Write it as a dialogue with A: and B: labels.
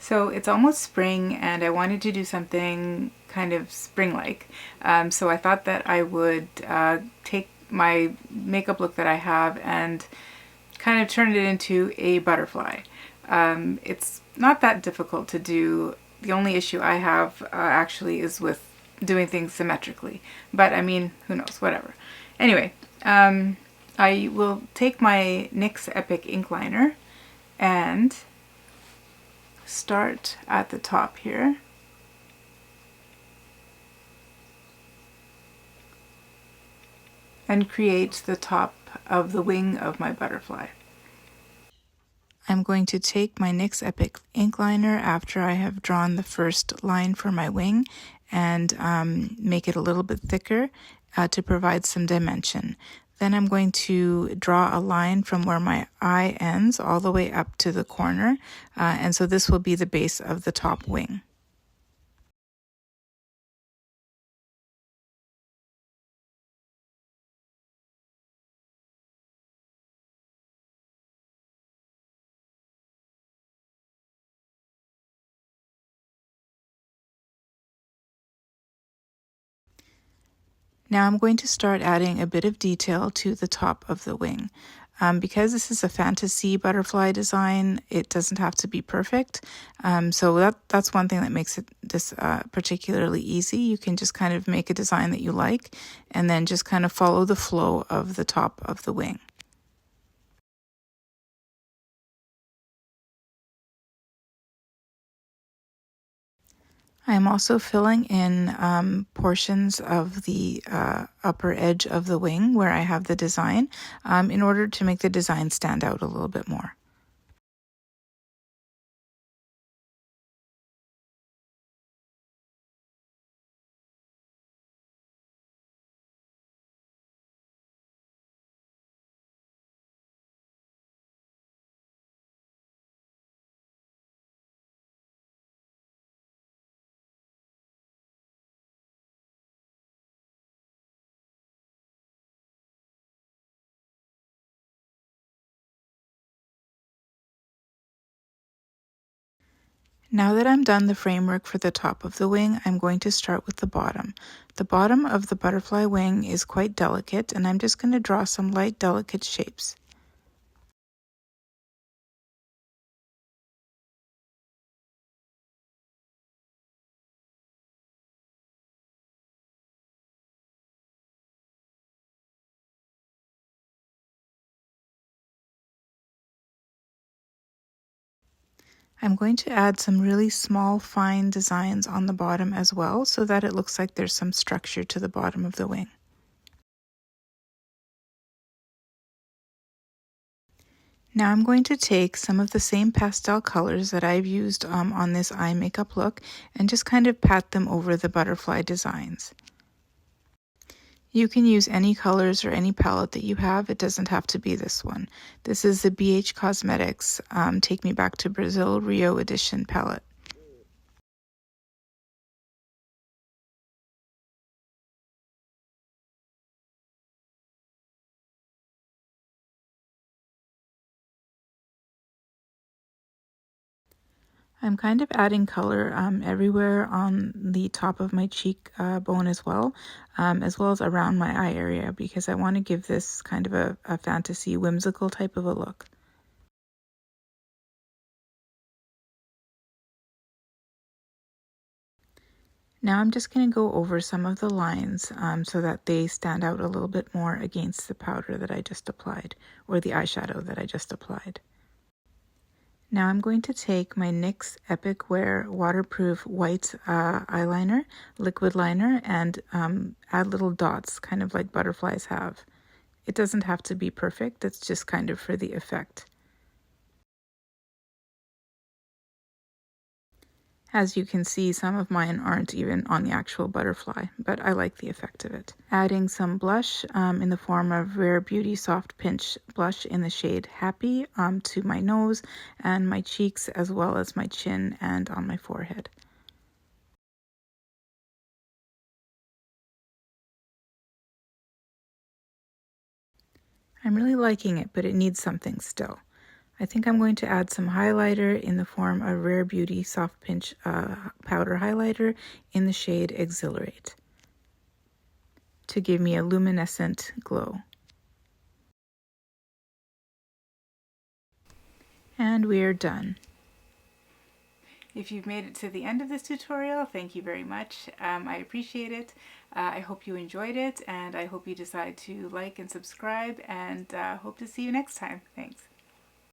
A: So it's almost spring and I wanted to do something kind of spring-like. So I thought that I would take my makeup look that I have and kind of turn it into a butterfly. It's not that difficult to do. The only issue I have actually is with doing things symmetrically. But I mean, who knows, whatever. Anyway, I will take my NYX Epic ink liner and start at the top here. And create the top of the wing of my butterfly. I'm going to take my NYX Epic ink liner after I have drawn the first line for my wing and make it a little bit thicker to provide some dimension. Then I'm going to draw a line from where my eye ends all the way up to the corner, and so this will be the base of the top wing. Now I'm going to start adding a bit of detail to the top of the wing. Because this is a fantasy butterfly design, it doesn't have to be perfect. So that's one thing that makes this particularly easy. You can just kind of make a design that you like and then just kind of follow the flow of the top of the wing. I am also filling in portions of the upper edge of the wing where I have the design in order to make the design stand out a little bit more. Now that I'm done the framework for the top of the wing, I'm going to start with the bottom. The bottom of the butterfly wing is quite delicate, and I'm just going to draw some light, delicate shapes. I'm going to add some really small, fine designs on the bottom as well, so that it looks like there's some structure to the bottom of the wing. Now I'm going to take some of the same pastel colors that I've used on this eye makeup look and just kind of pat them over the butterfly designs. You can use any colors or any palette that you have. It doesn't have to be this one. This is the BH Cosmetics Take Me Back to Brazil Rio Edition palette. I'm kind of adding color everywhere on the top of my cheek bone as well as around my eye area, because I want to give this kind of a fantasy, whimsical type of a look. Now I'm just going to go over some of the lines so that they stand out a little bit more against the powder that I just applied, or the eyeshadow that I just applied. Now I'm going to take my NYX Epic Wear waterproof white eyeliner, liquid liner, and add little dots, kind of like butterflies have. It doesn't have to be perfect, it's just kind of for the effect. As you can see, some of mine aren't even on the actual butterfly, but I like the effect of it. Adding some blush in the form of Rare Beauty Soft Pinch blush in the shade Happy to my nose and my cheeks, as well as my chin and on my forehead. I'm really liking it, but it needs something still. I think I'm going to add some highlighter in the form of Rare Beauty Soft Pinch Powder Highlighter in the shade Exhilarate to give me a luminescent glow. And we're done. If you've made it to the end of this tutorial, thank you very much. I appreciate it. I hope you enjoyed it, and I hope you decide to like and subscribe, and hope to see you next time. Thanks.